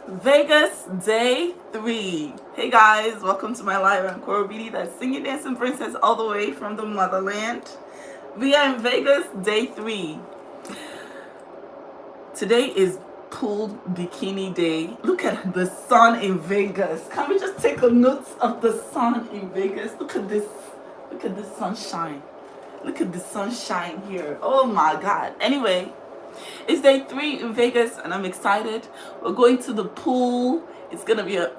Vegas day 3. Hey guys, welcome to my live. I'm Korra, Obidi, that singing dancing princess all the way from the motherland. We are in Vegas day 3. Today is pool bikini day. Look at the sun in Vegas. Can we just take a note of the sun in Vegas? Look at this. Look at this sunshine. Look at the sunshine here. Oh my god. Anyway, it's day 3 in Vegas and I'm excited. We're going to the pool. It's gonna be a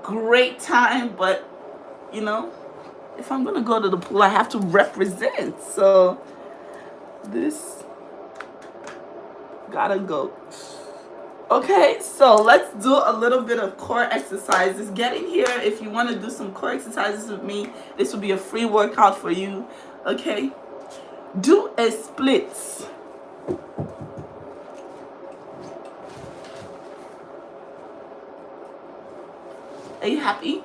great time, but you know, if I'm gonna go to the pool, I have to represent. So this gotta go. Okay, so let's do a little bit of core exercises. Get in here if you want to do some core exercises with me. This will be a free workout for you. Okay, do a split. Are you happy?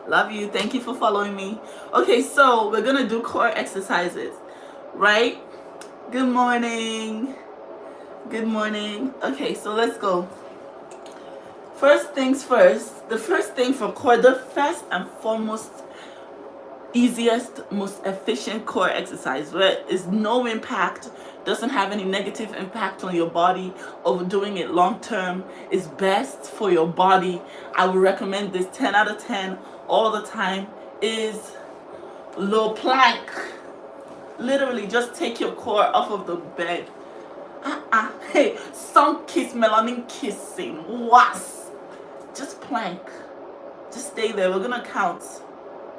Love you. Thank you for following me. Okay, so we're gonna do core exercises, right? Good morning. Good morning. Okay, so let's go. First things first. The first thing for core, the first and foremost, easiest, most efficient core exercise where is no impact, doesn't have any negative impact on your body. Overdoing it long term is best for your body. I would recommend this 10 out of 10 all the time. Is low plank. Literally just take your core off of the bed. Hey, sun kiss, melanin kissing. Was just plank. Just stay there. We're gonna count.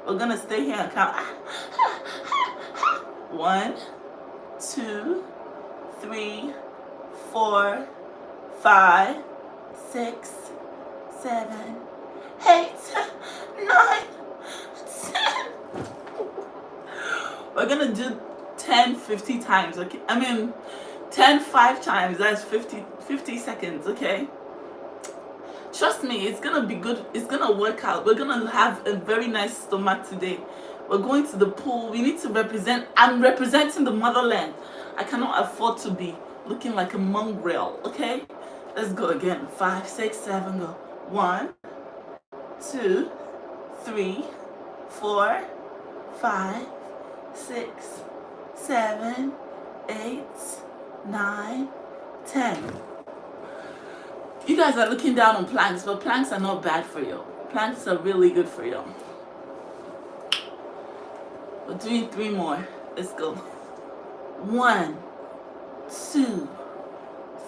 We're gonna stay here and count. 1, 2, 3, 4, 5, 6, 7, 8, 9, 10. We're gonna do 10, 50 times, okay? 10, 5 times. That's 50 seconds, okay? Trust me, it's gonna be good. It's gonna work out. We're gonna have a very nice stomach today. We're going to the pool. We need to represent. I'm representing the motherland. I cannot afford to be looking like a mongrel, okay? Let's go again. 5, 6, 7, go. 1, 2, 3, 4, 5, 6, 7, 8, 9, 10. You guys are looking down on planks, but planks are not bad for you. Planks are really good for you. We're doing 3 more. Let's go. 1, 2,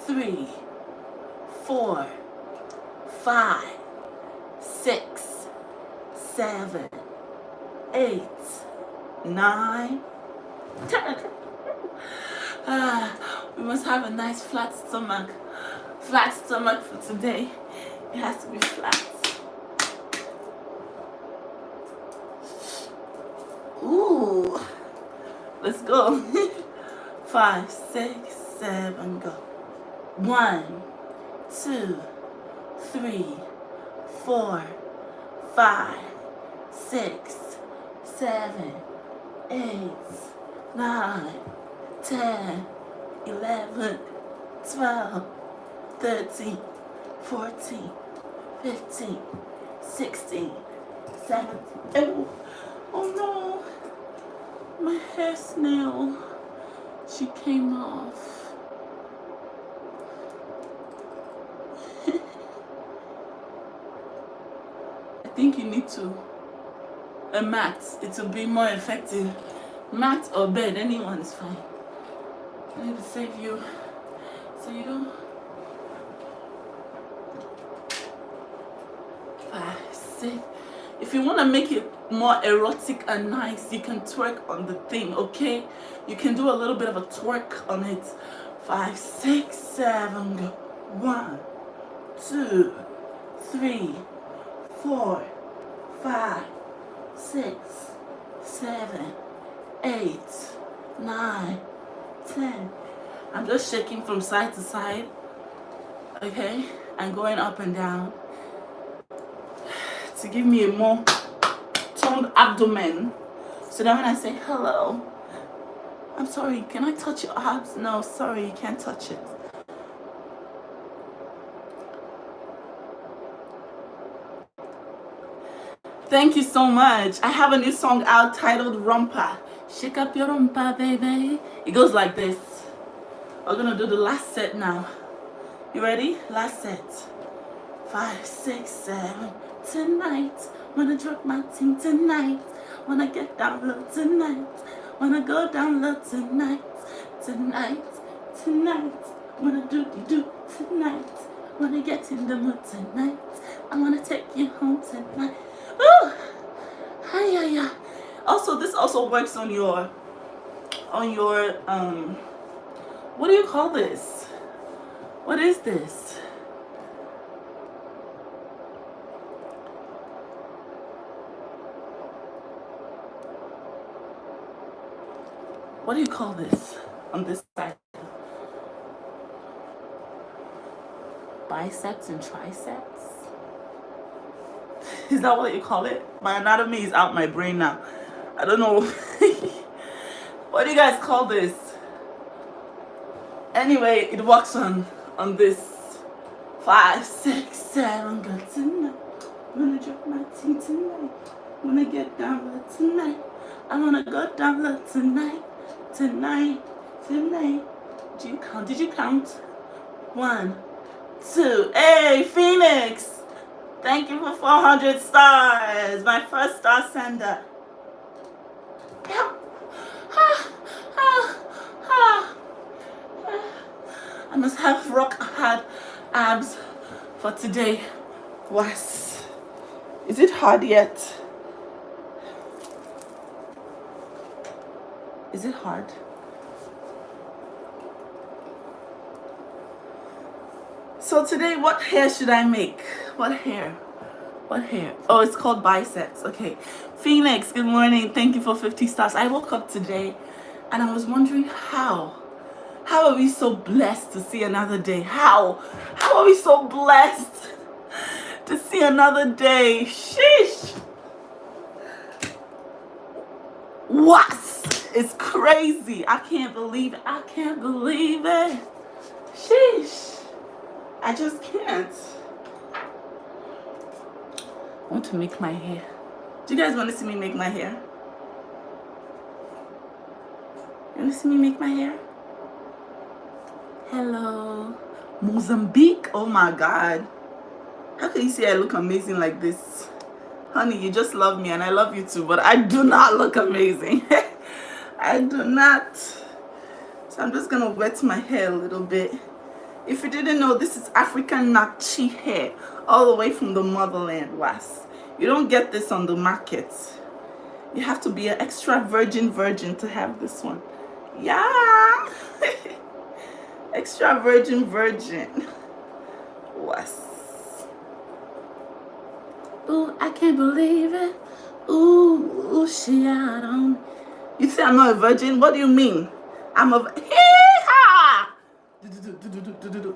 3, 4, 5, 6, 7, 8, 9, 10. We must have a nice flat stomach. Flat stomach for today. It has to be flat. Ooh. Let's go. 5, 6, 7, go. 1, 2, 3, 4, 5, 6, 7, 8, 9, 10, 11, 12, 13, 14, 15, 16, 17. Oh no, my hair snail. She came off. I think you need to a mat. It will be more effective. Mat or bed, anyone is fine. I need to save you so you don't. 5, 6. If you want to make it more erotic and nice, you can twerk on the thing, okay? You can do a little bit of a twerk on it. 5, 6, 7, go. 1, 2, 3, 4, 5, 6, 7, 8, 9, 10. I'm just shaking from side to side, okay? And going up and down to give me a more toned abdomen, so that when I say hello, I'm sorry, can I touch your abs? No, sorry, you can't touch it. Thank you so much. I have a new song out titled Rumpa. Shake up your rumpa, baby. It goes like this. We're gonna do the last set now. You ready? Last set. 5, 6, 7. Tonight, wanna drop my team tonight. Wanna get down low tonight. Wanna go down low tonight. Tonight, tonight. Wanna do tonight. Wanna get in the mood tonight. I wanna take you home tonight. Ooh! Hi, yeah, yeah. Also, this also works on your, what do you call this? What is this? What do you call this on this side? Biceps and triceps? Is that what you call it? My anatomy is out my brain now. I don't know. What do you guys call this? Anyway, it works on this. 5, 6, 7. Go tonight. Wanna drop my team tonight. Wanna get down low tonight. I wanna go down low tonight. Tonight. Did you count? Did you count? 1, 2. Hey, Phoenix! Thank you for 400 stars. My first star sender. I must have rock hard abs for today. Was. Is it hard yet? Is it hard? So today, what hair should I make? What hair? What hair? Oh, it's called biceps. Okay. Phoenix, good morning. Thank you for 50 stars. I woke up today and I was wondering how are we so blessed to see another day? How are we so blessed to see another day? Sheesh. What? It's crazy. I can't believe it. I can't believe it. Sheesh. I just can't. I want to make my hair. Do you guys want to see me make my hair? You want to see me make my hair? Hello. Mozambique? Oh my God. How can you say I look amazing like this? Honey, you just love me and I love you too, but I do not look amazing. I do not. So I'm just going to wet my hair a little bit. If you didn't know, this is African Nakchi hair, all the way from the motherland, Was. You don't get this on the market. You have to be an extra virgin to have this one. Yeah. Extra virgin. Was. Ooh, I can't believe it. Ooh, she out on. You say I'm not a virgin? What do you mean? I'm a...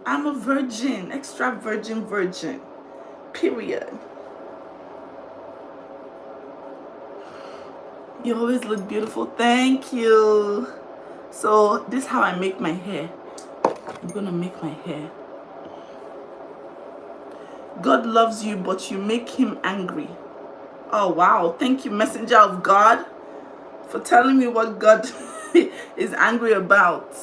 I'm a virgin, extra virgin, period. You always look beautiful. Thank you. So this is how I make my hair. I'm gonna make my hair. God loves you, but you make him angry. Oh wow, thank you, messenger of God, for telling me what God is angry about.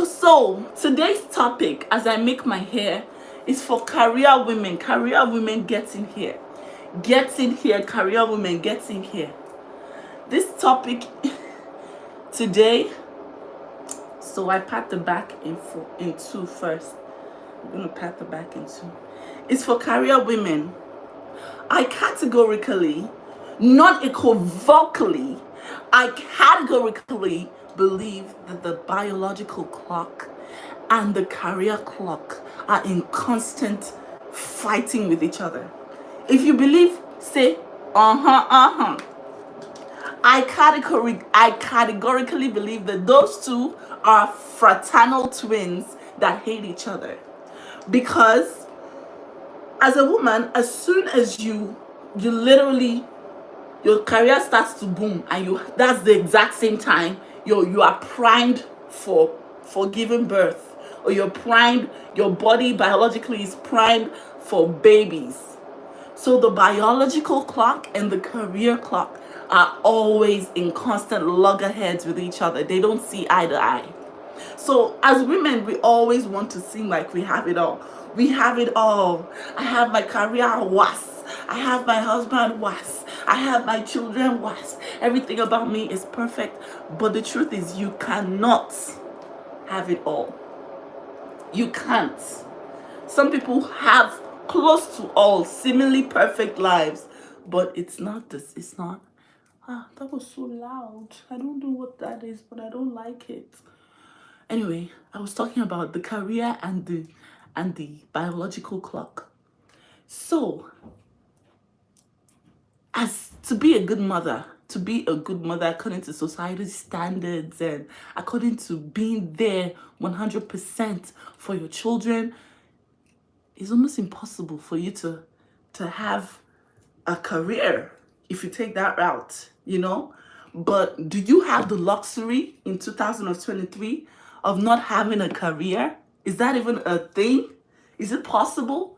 So today's topic, as I make my hair, is for career women. Career women, get in here. Get in here, career women, get in here. This topic today, so I pat the back in two first. I'm going to pat the back in two. It's for career women. I categorically, not equivocally, I categorically believe that the biological clock and the career clock are in constant fighting with each other. If you believe, say, I categorically believe that those two are fraternal twins that hate each other. Because as a woman, as soon as you literally, your career starts to boom, and that's the exact same time you are primed for giving birth, or you're primed, your body biologically is primed for babies. So the biological clock and the career clock are always in constant loggerheads with each other. They don't see eye to eye. So as women, we always want to seem like we have it all. We have it all. I have my career was. I have my husband was. I have my children was. Everything about me is perfect. But the truth is, you cannot have it all. You can't. Some people have close to all seemingly perfect lives, but it's not this. It's not. Ah, that was so loud. I don't know what that is, but I don't like it. Anyway, I was talking about the career and the biological clock. So, as to be a good mother, according to society's standards and according to being there 100% for your children, it's almost impossible for you to have a career if you take that route, you know? But do you have the luxury in 2023 of not having a career? Is that even a thing? Is it possible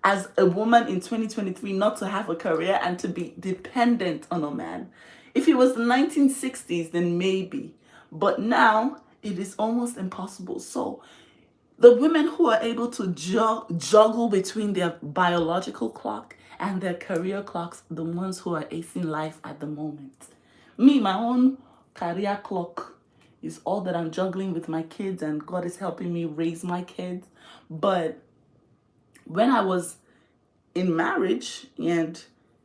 as a woman in 2023 not to have a career and to be dependent on a man? If it was the 1960s, then maybe. But now it is almost impossible. So the women who are able to juggle between their biological clock and their career clocks, the ones who are acing life at the moment. Me, my own career clock is all that I'm juggling with my kids, and God is helping me raise my kids. But when I was in marriage and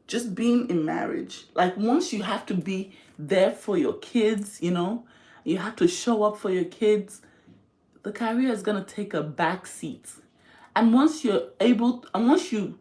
just being in marriage, like once you have to be there for your kids, you know, you have to show up for your kids, the career is going to take a back seat. And once you're able, and once you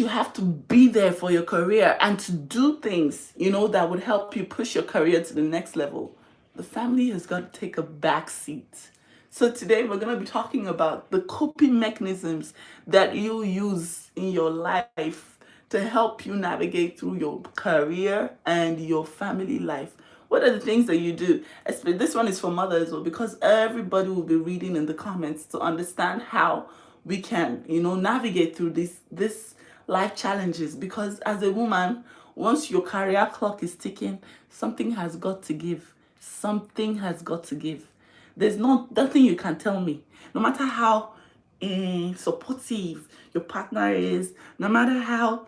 have to be there for your career and to do things, you know, that would help you push your career to the next level, the family has got to take a back seat. So today we're going to be talking about the coping mechanisms that you use in your life to help you navigate through your career and your family life. What are the things that you do? This one is for mothers, because everybody will be reading in the comments to understand how we can, you know, navigate through this life challenges. Because as a woman, once your career clock is ticking, something has got to give. Something has got to give. There's nothing you can tell me. No matter how supportive your partner is, no matter how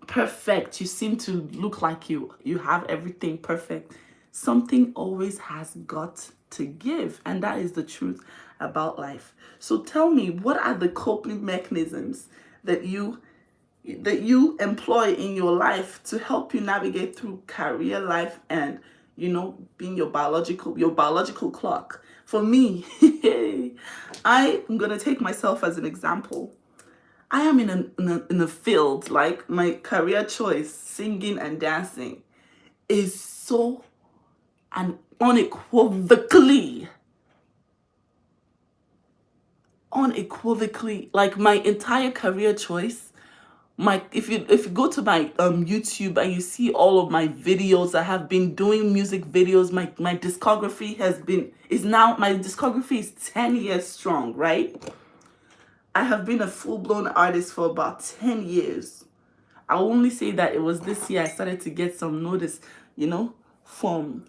perfect you seem to look, like you have everything perfect, something always has got to give. And that is the truth about life. So tell me, what are the coping mechanisms that you employ in your life to help you navigate through career life and, you know, being your biological clock? For me, I'm gonna take myself as an example. I am in a field, like my career choice, singing and dancing, is so and unequivocally, like my entire career choice. If you go to my YouTube and you see all of my videos, I have been doing music videos. My discography my discography is 10 years strong, right? I have been a full-blown artist for about 10 years. I'll only say that it was this year I started to get some notice, you know, for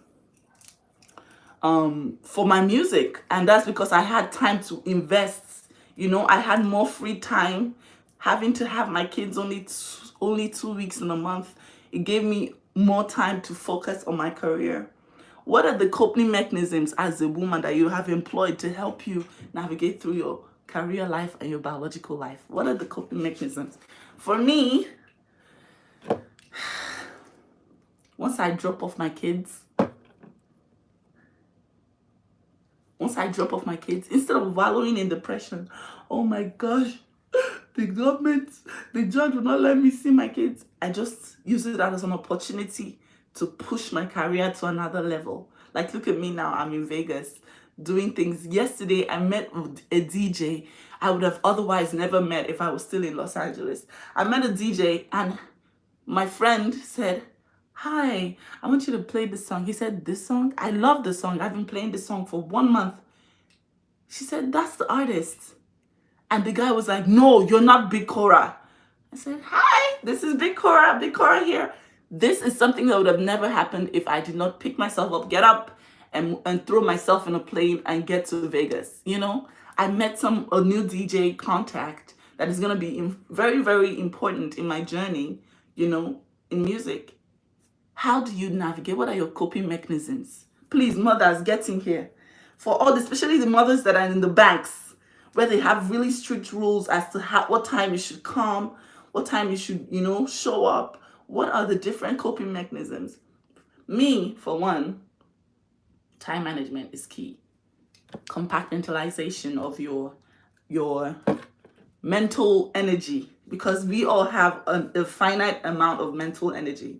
my music. And that's because I had time to invest. You know, I had more free time. Having to have my kids only 2 weeks in a month, it gave me more time to focus on my career. What are the coping mechanisms as a woman that you have employed to help you navigate through your career life and your biological life? What are the coping mechanisms? For me, once I drop off my kids, instead of wallowing in depression, oh my gosh, the judge will not let me see my kids, I just use it as an opportunity to push my career to another level. Like, look at me now, I'm in Vegas doing things. Yesterday, I met a DJ I would have otherwise never met if I was still in Los Angeles. I met a DJ and my friend said, "Hi, I want you to play this song." He said, "This song? I love the song. I've been playing this song for 1 month." She said, "That's the artist." And the guy was like, "No, you're not Big Korra." I said, hi, this is Big Korra here. This is something that would have never happened if I did not pick myself up, get up, and throw myself in a plane and get to Vegas. You know, I met a new DJ contact that is going to be very, very important in my journey, you know, in music. How do you navigate? What are your coping mechanisms? Please, mothers, get in here. For all, especially the mothers that are in the banks, where they have really strict rules as to what time you should come, what time you should, you know, show up. What are the different coping mechanisms? Me, for one, time management is key. Compartmentalization of your mental energy, because we all have a finite amount of mental energy.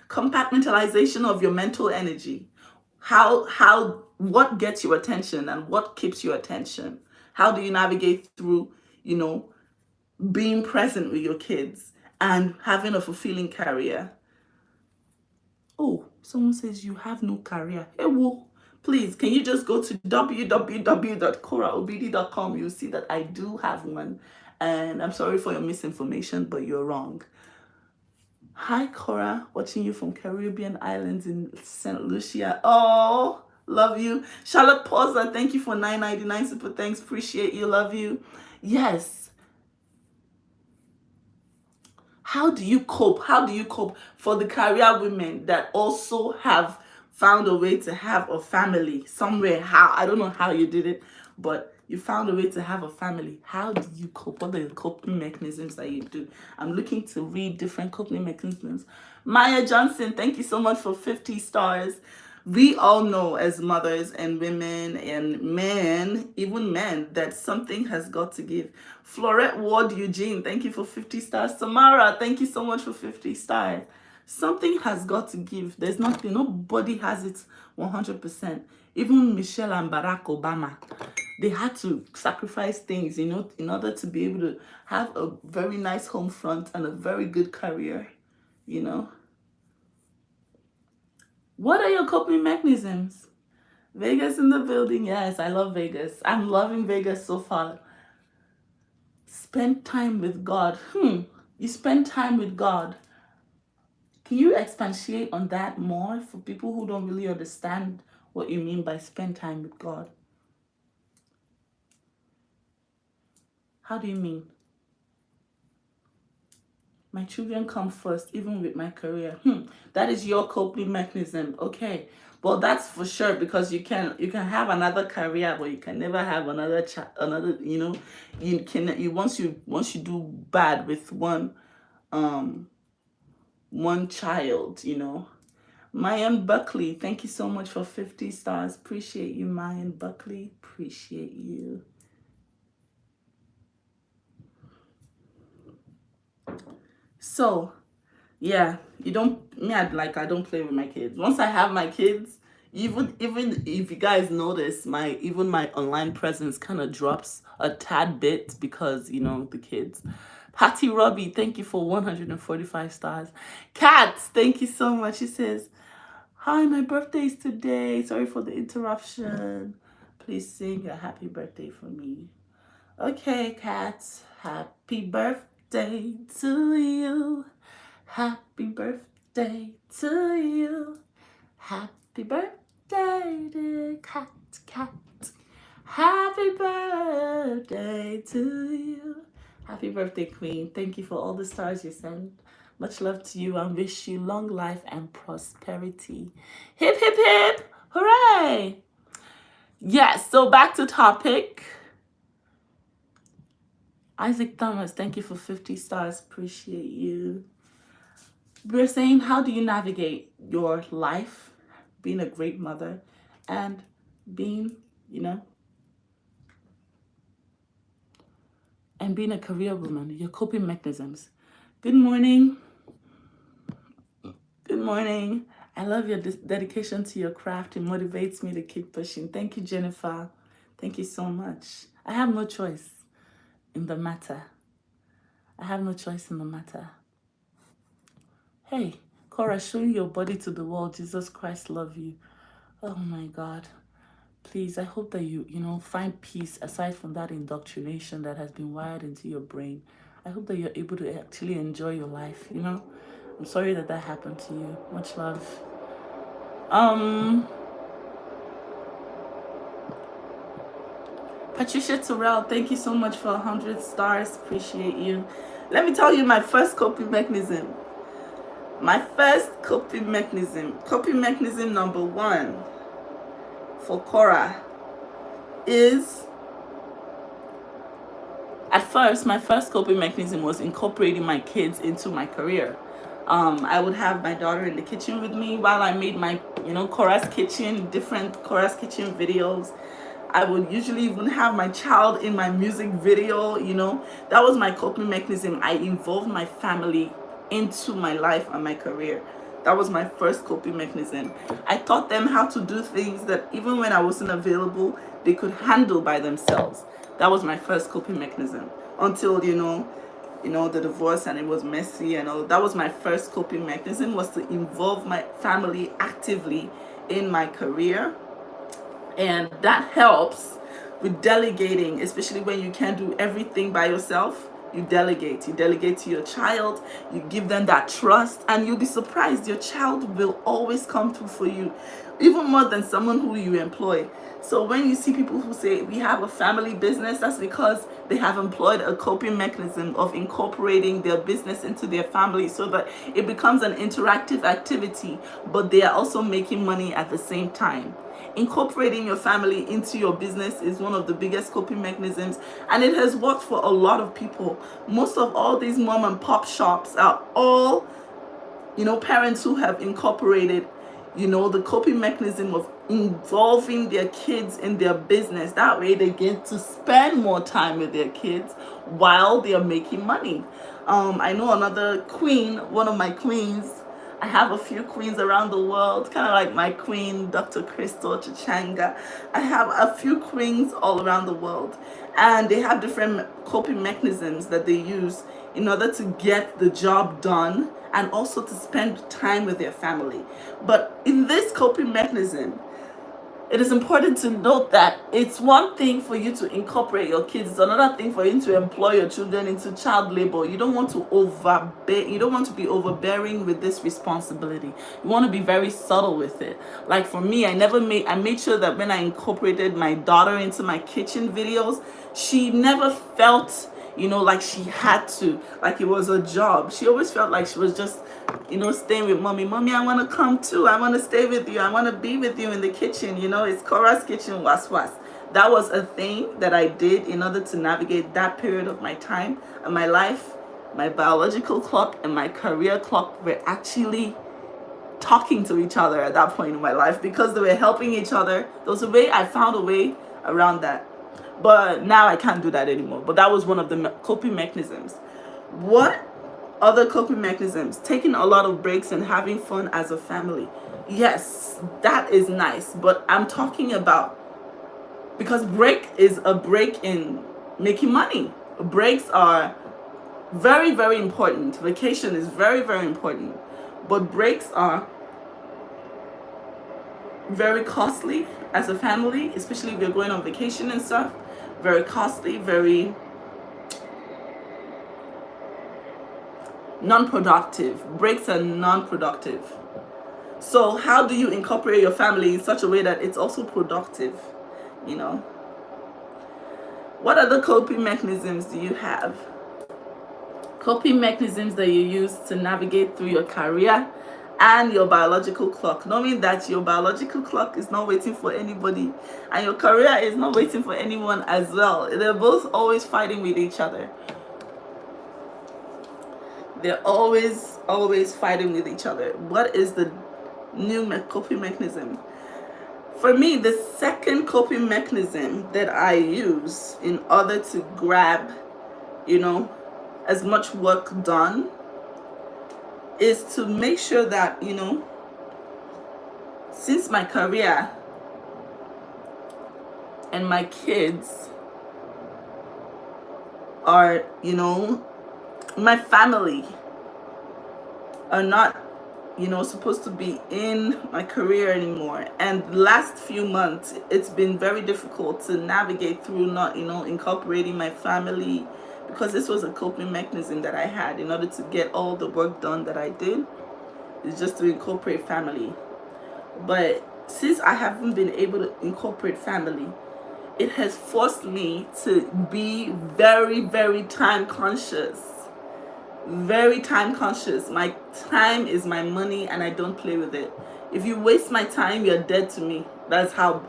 Compartmentalization of your mental energy. What gets your attention and what keeps your attention? How do you navigate through, you know, being present with your kids and having a fulfilling career? Oh, someone says you have no career. Hey, whoa. Please, can you just go to www.korraobidi.com? You'll see that I do have one. And I'm sorry for your misinformation, but you're wrong. Hi, Korra. Watching you from Caribbean Islands in St. Lucia. Oh, love you. Charlotte Pausa, thank you for $9.99 super thanks. Appreciate you. Love you. Yes. How do you cope? How do you cope for the career women that also have found a way to have a family somewhere? How? I don't know how you did it, but you found a way to have a family. How do you cope? What are the coping mechanisms that you do? I'm looking to read different coping mechanisms. Maya Johnson, thank you so much for 50 stars. We all know as mothers and women and men, even men, that something has got to give. Florette Ward Eugene, thank you for 50 stars. Samara, thank you so much for 50 stars. Something has got to give. There's nothing, nobody has it 100%. Even Michelle and Barack Obama, they had to sacrifice things, you know, in order to be able to have a very nice home front and a very good career, you know. What are your coping mechanisms? Vegas in the building. Yes, I love Vegas. I'm loving Vegas so far. Spend time with God. You spend time with God. Can you expatiate on that more for people who don't really understand what you mean by spend time with God? How do you mean? My children come first, even with my career. That is your coping mechanism. Okay. Well, that's for sure, because you can have another career, but you can never have another you know, once you do bad with one child, you know. Mayan Buckley, thank you so much for 50 stars. Appreciate you, Mayan Buckley. Appreciate you. So, yeah, I don't play with my kids. Once I have my kids, even if you guys notice, my online presence kind of drops a tad bit, because, you know, the kids. Patty Robbie, thank you for 145 stars. Cats, thank you so much. She says, hi, my birthday is today. Sorry for the interruption. Please sing a happy birthday for me. Okay, Cats, happy birthday to you. Happy birthday to you. Happy birthday, dear cat. Happy birthday to you. Happy birthday, Queen. Thank you for all the stars you sent. Much love to you, and wish you long life and prosperity. Hip, hip, hip. Hooray. Yes, so back to topic. Isaac Thomas, thank you for 50 stars. Appreciate you. We're saying, how do you navigate your life, being a great mother, and being, you know, and being a career woman, your coping mechanisms. Good morning. Good morning. I love your dedication to your craft. It motivates me to keep pushing. Thank you, Jennifer. Thank you so much. I have no choice in the matter. I have no choice in the matter. Hey, Korra, showing your body to the world. Jesus Christ love you. Oh my God. Please, I hope that you find peace aside from that indoctrination that has been wired into your brain. I hope that you're able to actually enjoy your life, you know. I'm sorry that that happened to you. Much love. Um, Patricia Terrell, thank you so much for 100 stars. Appreciate you. Let me tell you my first coping mechanism. My first coping mechanism number one for Korra is, at first, my first coping mechanism was incorporating my kids into my career. I would have my daughter in the kitchen with me while I made my, Korra's Kitchen, different Korra's Kitchen videos. I would usually even have my child in my music video, That was my coping mechanism. I involved my family into my life and my career. That was my first coping mechanism. I taught them how to do things that even when I wasn't available, they could handle by themselves. That was my first coping mechanism. Until, the divorce and it was messy and all. That was my first coping mechanism, was to involve my family actively in my career. And that helps with delegating, especially when you can't do everything by yourself. You delegate to your child, you give them that trust, and you'll be surprised, your child will always come through for you, even more than someone who you employ. So when you see people who say we have a family business, that's because they have employed a coping mechanism of incorporating their business into their family so that it becomes an interactive activity, but they are also making money at the same time. Incorporating your family into your business is one of the biggest coping mechanisms, and it has worked for a lot of people. Most of all these mom and pop shops are all, parents who have incorporated, the coping mechanism of involving their kids in their business. That way they get to spend more time with their kids while they are making money. I know another queen, one of my queens. I have a few queens around the world, kind of like my queen, Dr. Crystal Chichanga. I have a few queens all around the world, and they have different coping mechanisms that they use in order to get the job done and also to spend time with their family. But in this coping mechanism, it is important to note that it's one thing for you to incorporate your kids, it's another thing for you to employ your children into child labor. You don't want to be overbearing with this responsibility. You want to be very subtle with it. Like for me, I made sure that when I incorporated my daughter into my kitchen videos, she never felt like she had to, like it was a job. She always felt like she was just, staying with mommy. Mommy, I want to come too. I want to stay with you. I want to be with you in the kitchen. It's Korra's Kitchen, was. That was a thing that I did in order to navigate that period of my time and my life. My biological clock and my career clock were actually talking to each other at that point in my life because they were helping each other. I found a way around that. But now I can't do that anymore. But that was one of the coping mechanisms. What other coping mechanisms? Taking a lot of breaks and having fun as a family. Yes, that is nice. But I'm talking about, because break is a break in making money. Breaks are very, very important. Vacation is very, very important. But breaks are very costly as a family, especially if you're going on vacation and stuff. Very costly, very non-productive. Breaks are non-productive. So how do you incorporate your family in such a way that it's also productive? What other coping mechanisms do you have? Coping mechanisms that you use to navigate through your career and your biological clock, knowing that your biological clock is not waiting for anybody and your career is not waiting for anyone as well. They're both always fighting with each other. They're always fighting with each other. What is the new coping mechanism? For me, the second coping mechanism that I use in order to grab, as much work done is to make sure that, since my career and my kids are, my family are not, supposed to be in my career anymore. And the last few months, it's been very difficult to navigate through not, incorporating my family because this was a coping mechanism that I had in order to get all the work done that I did, is just to incorporate family. But since I haven't been able to incorporate family, it has forced me to be very, very time conscious. Very time conscious. My time is my money and I don't play with it. If you waste my time, you're dead to me. That's how,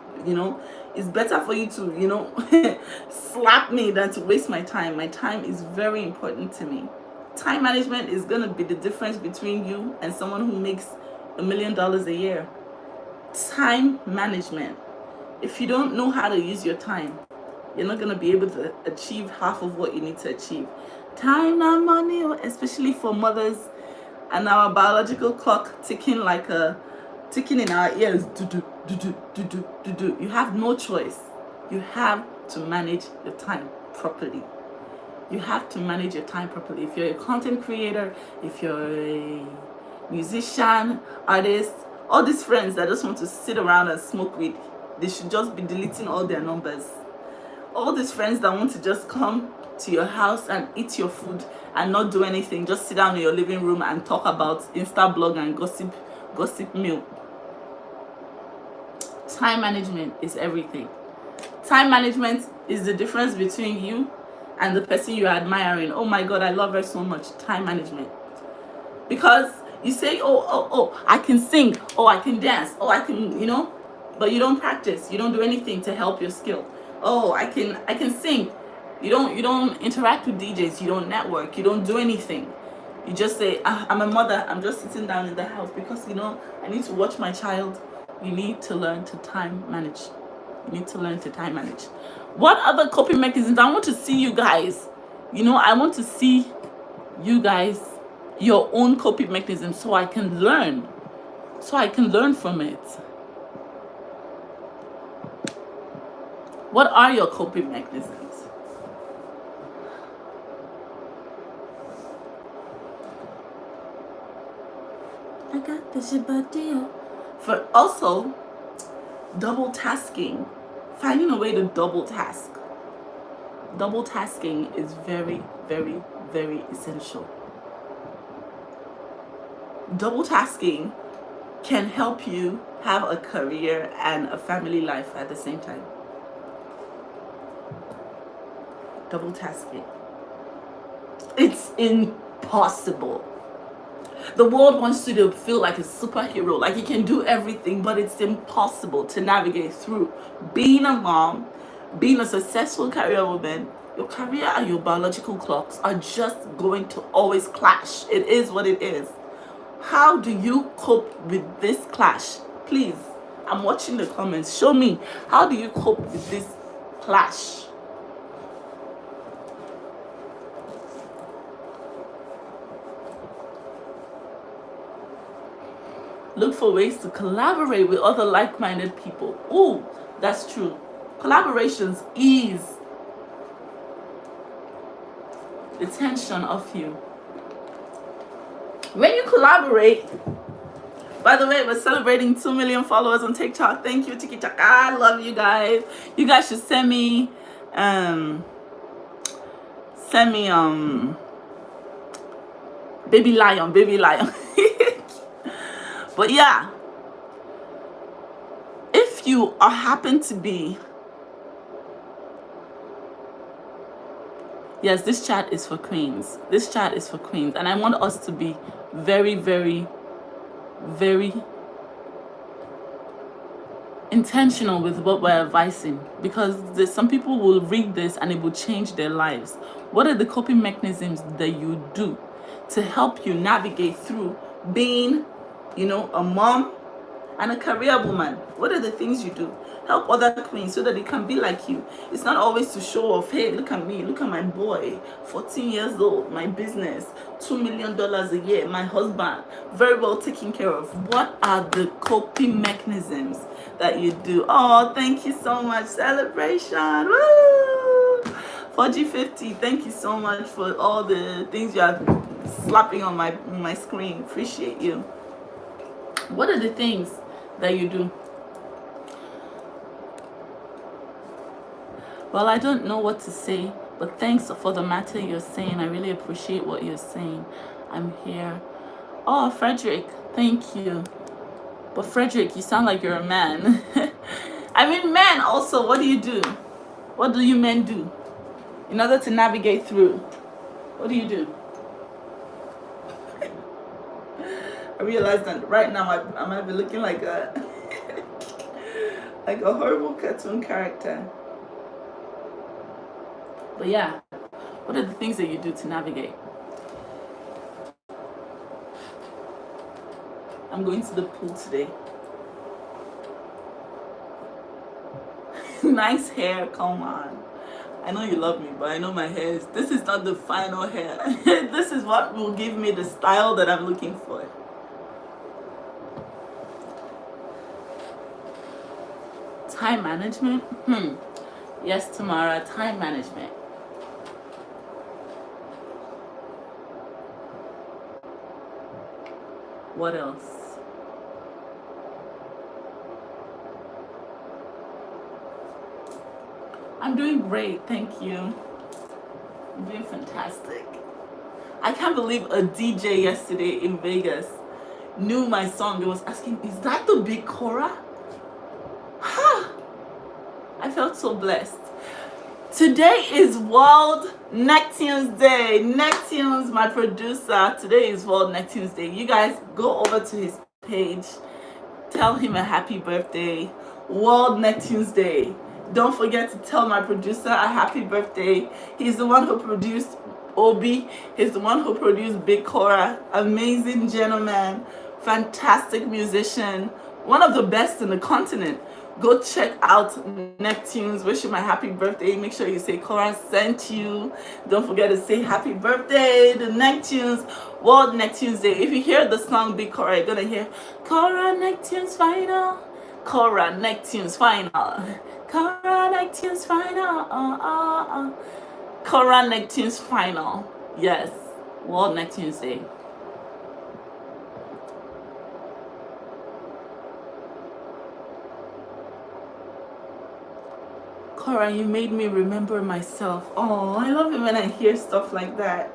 it's better for you to, slap me than to waste my time. My time is very important to me. Time management is going to be the difference between you and someone who makes $1 million a year. Time management. If you don't know how to use your time, you're not going to be able to achieve half of what you need to achieve. Time, not money, especially for mothers and our biological clock ticking in our ears. You have no choice. You have to manage your time properly. You have to manage your time properly. If you're a content creator, if you're a musician, artist, all these friends that just want to sit around and smoke weed, they should just be deleting all their numbers. All these friends that want to just come to your house and eat your food and not do anything, just sit down in your living room and talk about Insta blog and gossip milk. Time management is everything. Time management is the difference between you and the person you're admiring. Oh my God, I love her so much. Time management. Because you say, oh, I can sing, oh, I can dance, oh, I can, but you don't practice. You don't do anything to help your skill. Oh, I can sing. You don't interact with DJs. You don't network. You don't do anything. You just say, I'm a mother. I'm just sitting down in the house because, I need to watch my child. You need to learn to time manage. You need to learn to time manage. What other coping mechanisms? I want to see you guys. I want to see you guys, your own coping mechanism, so I can learn. So I can learn from it. What are your coping mechanisms? I got this deal. For also, double tasking. Finding a way to double task. Double tasking is very, very, very essential. Double tasking can help you have a career and a family life at the same time. Double tasking. It's impossible. The world wants you to feel like a superhero, like you can do everything, but it's impossible to navigate through being a mom, being a successful career woman. Your career and your biological clocks are just going to always clash. It is what it is. How do you cope with this clash? Please, I'm watching the comments. Show me, how do you cope with this clash? Look for ways to collaborate with other like-minded people. Ooh, that's true. Collaborations ease the tension of you. When you collaborate, by the way, we're celebrating 2 million followers on TikTok. Thank you, Tiki Taka. I love you guys. You guys should send me baby lion. But yeah, if you happen to be, yes, this chat is for queens. This chat is for queens. And I want us to be very, very, very intentional with what we're advising. Because some people will read this and it will change their lives. What are the coping mechanisms that you do to help you navigate through being, a mom and a career woman? What are the things you do? Help other queens so that they can be like you. It's not always to show off. Hey, look at me. Look at my boy. 14 years old. My business. $2 million a year. My husband. Very well taken care of. What are the coping mechanisms that you do? Oh, thank you so much. Celebration. Woo! 4G50. Thank you so much for all the things you are slapping on my screen. Appreciate you. What are the things that you do? Well, I don't know what to say, But thanks for the matter you're saying. I really appreciate what you're saying. I'm here. Oh, Frederick, thank you. But Frederick, you sound like you're a man. I mean, men also, what do you do? What do you men do in order to navigate through? What do you do? I realize that right now I might be looking like a like a horrible cartoon character. But yeah, what are the things that you do to navigate? I'm going to the pool today. Nice hair, come on. I know you love me, but I know my hair is... This is not the final hair. This is what will give me the style that I'm looking for. Time management? Yes, Tamara, time management. What else? I'm doing great, thank you. I'm doing fantastic. I can't believe a DJ yesterday in Vegas knew my song. He was asking, is that the big Korra? I felt so blessed. Today is World Necktunes Day. Necktunes, my producer, today is World Necktunes Day. You guys go over to his page, tell him a happy birthday. World Necktunes Day. Don't forget to tell my producer a happy birthday. He's the one who produced Obi. He's the one who produced Big Korra. Amazing gentleman, fantastic musician, one of the best in the continent. Go check out Necktunes. Wish him a happy birthday. Make sure you say Korra sent you. Don't forget to say happy birthday to Necktunes. World Necktunes Day. If you hear the song Big Korra, you're gonna hear Korra Necktunes Final. Korra Necktunes Final. Korra Necktunes Final. Korra Necktunes Final. Yes. World Necktunes Day. Korra, you made me remember myself. Oh, I love it when I hear stuff like that.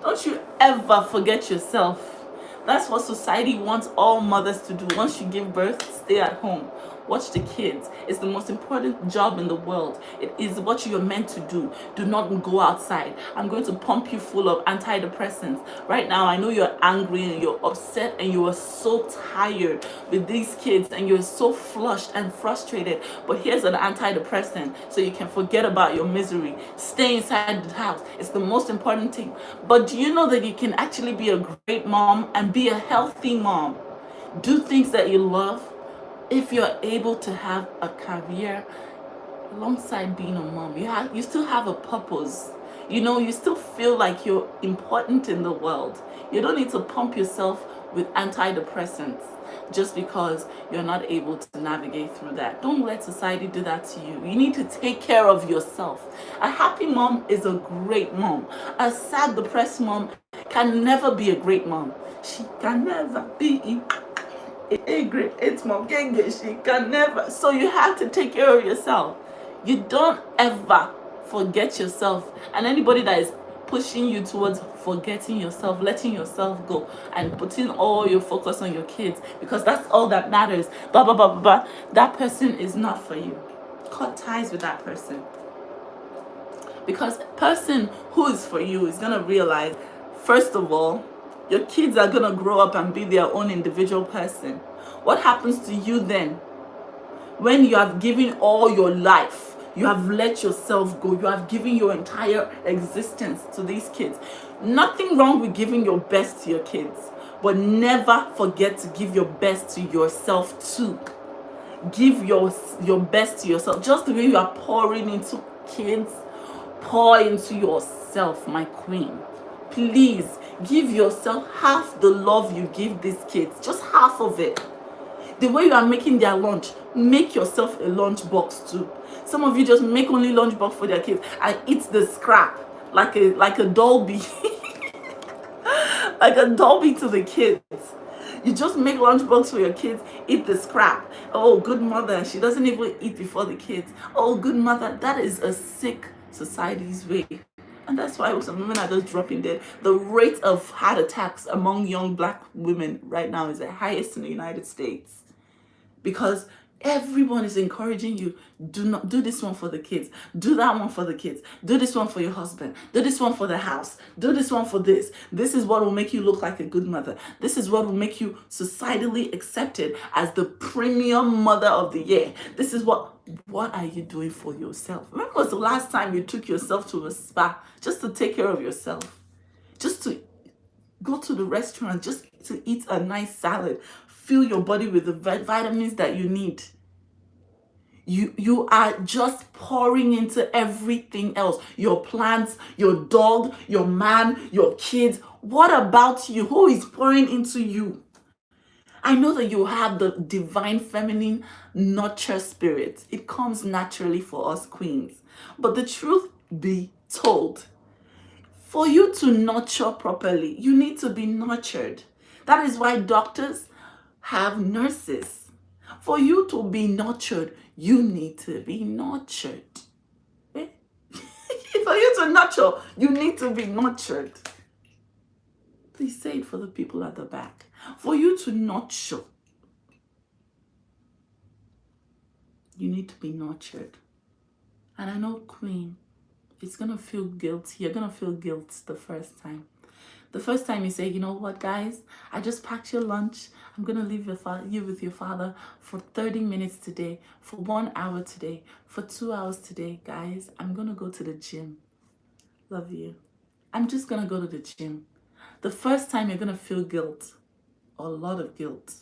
Don't you ever forget yourself. That's what society wants all mothers to do. Once you give birth, stay at home. Watch the kids. It's the most important job in the world. It is what you're meant to do. Do not go outside. I'm going to pump you full of antidepressants. Right now, I know you're angry and you're upset and you are so tired with these kids and you're so flushed and frustrated. But here's an antidepressant so you can forget about your misery. Stay inside the house. It's the most important thing. But do you know that you can actually be a great mom and be a healthy mom? Do things that you love. If you're able to have a career alongside being a mom, you still have a purpose. You know, you still feel like you're important in the world. You don't need to pump yourself with antidepressants just because you're not able to navigate through that. Don't let society do that to you. You need to take care of yourself. A happy mom is a great mom. A sad, depressed mom can never be a great mom. She can never be a great mom. She can never. So you have to take care of yourself. You don't ever forget yourself. And anybody that is pushing you towards forgetting yourself, letting yourself go, and putting all your focus on your kids because that's all that matters, blah blah blah blah blah, that person is not for you. Cut ties with that person. Because person who is for you is gonna realize, first of all, your kids are gonna grow up and be their own individual person. What happens to you then? When you have given all your life, you have let yourself go, you have given your entire existence to these kids. Nothing wrong with giving your best to your kids, but never forget to give your best to yourself too. Give your best to yourself. Just the way you are pouring into kids, pour into yourself, my queen. Please give yourself half the love you give these kids, just half of it. The way you are making their lunch, make yourself a lunch box too. Some of you just make only lunch box for their kids and eat the scrap like a Dolby, like a Dolby to the kids. You just make lunch box for your kids, eat the scrap. Oh, good mother, she doesn't even eat before the kids. Oh, good mother, that is a sick society's way. And that's why some women are just dropping dead. The rate of heart attacks among young black women right now is the highest in the United States. Because everyone is encouraging you, do this one for the kids, do that one for the kids, do this one for your husband, do this one for the house, do this one for this. This is what will make you look like a good mother. This is what will make you societally accepted as the premium mother of the year. This is what are you doing for yourself? When was the last time you took yourself to a spa just to take care of yourself? Just to go to the restaurant, just to eat a nice salad, fill your body with the vitamins that you need. You are just pouring into everything else. Your plants, your dog, your man, your kids. What about you? Who is pouring into you? I know that you have the divine feminine nurture spirit. It comes naturally for us queens. But the truth be told, for you to nurture properly, you need to be nurtured. That is why doctors have nurses. For you to be nurtured, you need to be nurtured. Eh? For you to nurture, you need to be nurtured. Please say it for the people at the back. For you to nurture, you need to be nurtured. And I know, Queen, it's going to feel guilty. You're going to feel guilt the first time. The first time you say, you know what, guys, I just packed your lunch. I'm going to leave you with your father for 30 minutes today, for 1 hour today, for 2 hours today. Guys, I'm going to go to the gym. Love you. I'm just going to go to the gym. The first time you're going to feel guilt, a lot of guilt.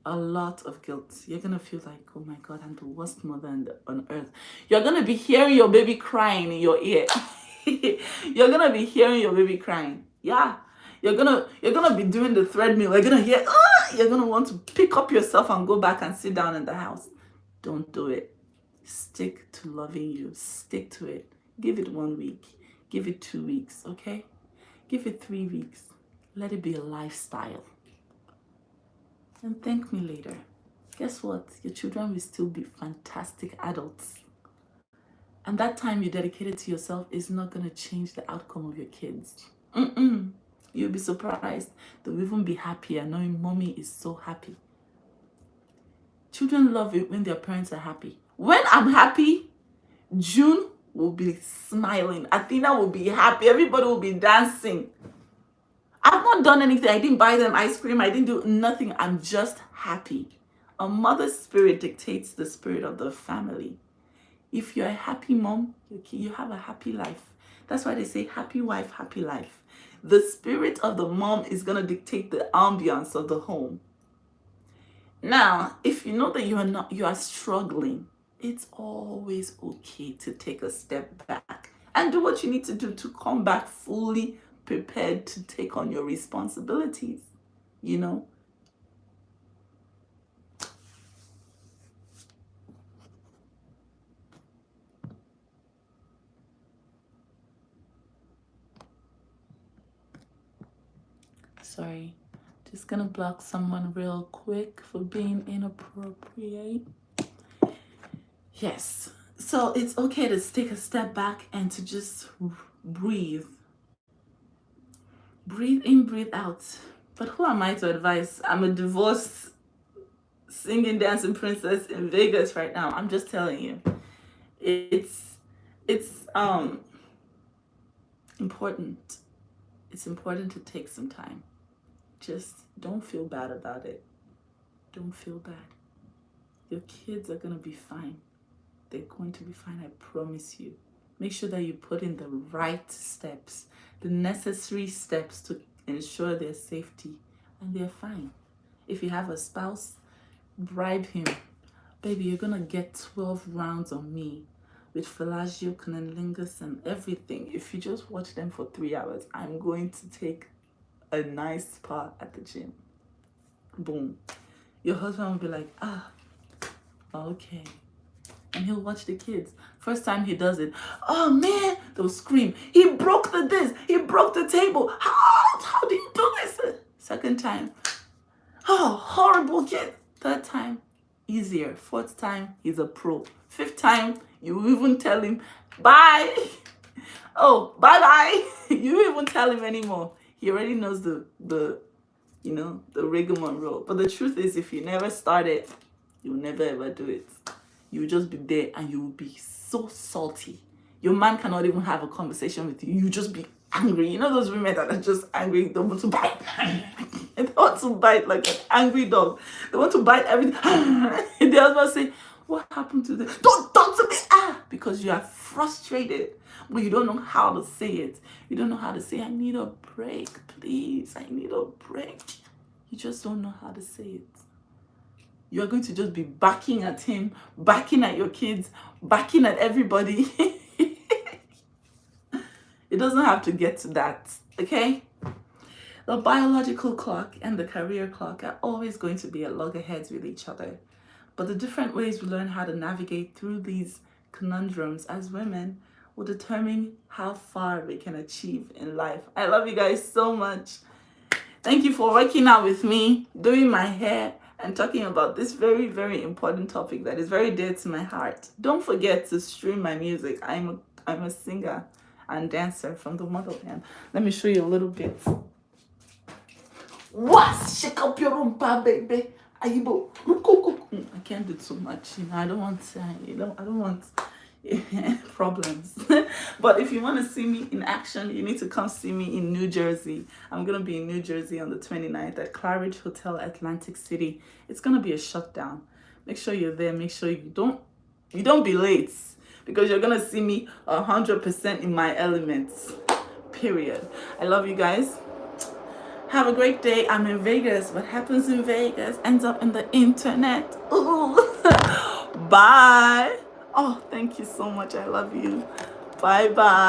A lot of guilt. You're going to feel like, oh my God, I'm the worst mother on earth. You're going to be hearing your baby crying in your ear. You're going to be hearing your baby crying. Yeah. You're gonna be doing the treadmill. You're going to hear, you're going to want to pick up yourself and go back and sit down in the house. Don't do it. Stick to loving you. Stick to it. Give it 1 week. Give it 2 weeks, okay? Give it 3 weeks. Let it be a lifestyle. And thank me later. Guess what? Your children will still be fantastic adults. And that time you dedicated to yourself is not going to change the outcome of your kids. You'll be surprised. They'll even be happier knowing mommy is so happy. Children love it when their parents are happy. When I'm happy, June will be smiling. Athena will be happy. Everybody will be dancing. I've not done anything. I didn't buy them ice cream. I didn't do nothing. I'm just happy. A mother's spirit dictates the spirit of the family. If you're a happy mom, you have a happy life. That's why they say happy wife, happy life. The spirit of the mom is going to dictate the ambience of the home. Now, if you know that you are struggling, it's always okay to take a step back and do what you need to do to come back fully prepared to take on your responsibilities, you know? Sorry, just gonna block someone real quick for being inappropriate. Yes, so it's okay to take a step back and to just breathe. Breathe in, breathe out. But who am I to advise? I'm a divorced singing, dancing princess in Vegas right now. I'm just telling you. It's important. It's important to take some time. Just don't feel bad about it. Don't feel bad. Your kids are going to be fine. They're going to be fine, I promise you. Make sure that you put in the right steps, the necessary steps to ensure their safety, and they're fine. If you have a spouse, bribe him. Baby, you're going to get 12 rounds on me with fellatio, cunnilingus, and everything. If you just watch them for 3 hours, I'm going to take a nice spa at the gym. Boom. Your husband will be like, okay. And he'll watch the kids. First time he does it, oh man, they'll scream, he broke the this, he broke the table. How do you do this? Second time, oh, horrible kid. Third time, easier. Fourth time, he's a pro. Fifth time, you even tell him, Bye. Oh, bye bye. You don't even tell him anymore. He already knows the the rigmarole. But the truth is, if you never start it, you'll never ever do it. You'll just be there and you will be so salty. Your man cannot even have a conversation with you. You just be angry. You know those women that are just angry, they want to bite. They want to bite like an angry dog. They want to bite everything. And the husband say, what happened to this? Don't talk to me. Because you are frustrated, but you don't know how to say it. You don't know how to say, I need a break, please. I need a break. You just don't know how to say it. You're going to just be backing at him, backing at your kids, backing at everybody. It doesn't have to get to that, okay? The biological clock and the career clock are always going to be at loggerheads with each other. But the different ways we learn how to navigate through these conundrums as women will determine how far we can achieve in life. I love you guys so much. Thank you for working out with me, doing my hair, and talking about this very, very important topic that is very dear to my heart. Don't forget to stream my music. I'm a singer and dancer from the motherland. Let me show you a little bit. What? Shake up your rumpa, baby. Ayibo. I can't do too much. I don't want I don't want problems. But if you want to see me in action, you need to come see me in New Jersey. I'm going to be in New Jersey on the 29th at Claridge Hotel, Atlantic City. It's going to be a shutdown. Make sure you're there. Make sure you don't be late, because you're going to see me 100% in my elements. Period. I love you guys. Have a great day. I'm in Vegas. What happens in Vegas ends up in the internet. Ooh. Bye. Oh, thank you so much. I love you. Bye bye.